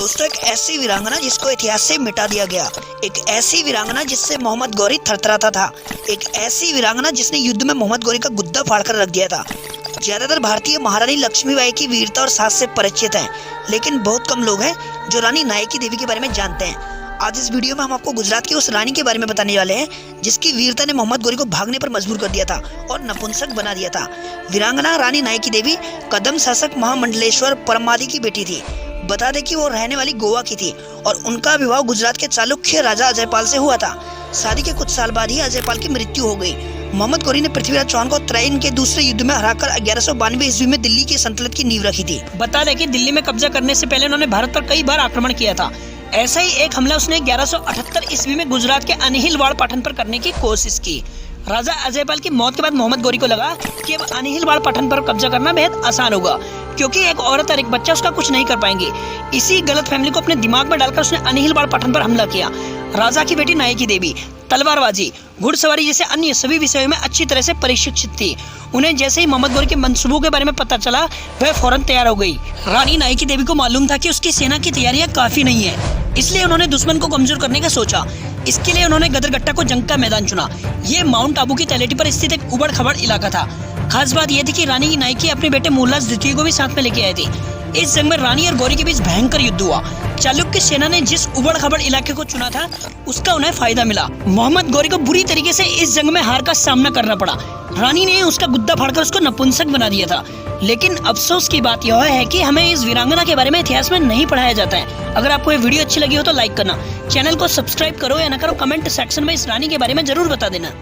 दोस्तों, एक ऐसी वीरांगना जिसको इतिहास से मिटा दिया गया, एक ऐसी वीरांगना जिससे मोहम्मद गौरी थरथराता था, एक ऐसी वीरांगना जिसने युद्ध में मोहम्मद गौरी का गुद्दा फाड़कर रख दिया था। ज्यादातर भारतीय महारानी लक्ष्मीबाई की वीरता और साहस से परिचित हैं, लेकिन बहुत कम लोग हैं जो रानी नायकी देवी के बारे में जानते हैं। आज इस वीडियो में हम आपको गुजरात की उस रानी के बारे में बताने वाले हैं जिसकी वीरता ने मोहम्मद गौरी को भागने पर मजबूर कर दिया था और नपुंसक बना दिया था। वीरांगना रानी नायकी देवी कदम शासक महामंडलेश्वर परमादि की बेटी थी। बता दें कि वो रहने वाली गोवा की थी और उनका विवाह गुजरात के चालुक्य राजा अजयपाल से हुआ था। शादी के कुछ साल बाद ही अजयपाल की मृत्यु हो गई। मोहम्मद गौरी ने पृथ्वीराज चौहान को त्रैन के दूसरे युद्ध में हराकर 1192 ईस्वी में दिल्ली की सल्तनत की नींव रखी थी। बता दें कि दिल्ली में कब्जा करने से पहले उन्होंने भारत पर कई बार आक्रमण किया था। ऐसा ही एक हमला उसने 1178 ईस्वी में गुजरात के अनिहिलवाड़ पाटन पर करने की कोशिश की। राजा अजयपाल की मौत के बाद मोहम्मद गौरी को लगा कि अब अनिहिलवाड़ पाटन पर कब्जा करना बेहद आसान होगा, क्योंकि एक औरत और एक बच्चा उसका कुछ नहीं कर पाएंगे। इसी गलत फैमिली को अपने दिमाग में डालकर उसने अनिहिलवाड़ पाटन पर हमला किया। राजा की बेटी नायकी देवी तलवारबाजी, घुड़सवारी जैसे अन्य सभी विषयों में अच्छी तरह से प्रशिक्षित थी। उन्हें जैसे ही मोहम्मद गौरी के मंसूबों के बारे में पता चला, वह फौरन तैयार हो गई। रानी नायकी देवी को मालूम था कि उसकी सेना की तैयारियां काफी नहीं है, इसलिए उन्होंने दुश्मन को कमजोर करने का सोचा। इसके लिए उन्होंने गदरगट्टा को जंग का मैदान चुना। ये माउंट आबू की तलहटी पर स्थित एक उबड़ खबड़ इलाका था। खास बात यह थी कि रानी नायकी अपने बेटे मोहनलाल द्वितीय को भी साथ में लेके आए थे। इस जंग में रानी और गौरी के बीच भयंकर युद्ध हुआ। चालुक्य सेना ने जिस उबड़ खबड़ इलाके को चुना था, उसका उन्हें फायदा मिला। मोहम्मद गौरी को बुरी तरीके से इस जंग में हार का सामना करना पड़ा। रानी ने उसका गुद्दा फाड़कर उसको नपुंसक बना दिया था। लेकिन अफसोस की बात यह है कि हमें इस वीरांगना के बारे में इतिहास में नहीं पढ़ाया जाता है। अगर आपको ये वीडियो अच्छी लगी हो तो लाइक करना, चैनल को सब्सक्राइब करो या ना करो, कमेंट सेक्शन में इस रानी के बारे में जरूर बता देना।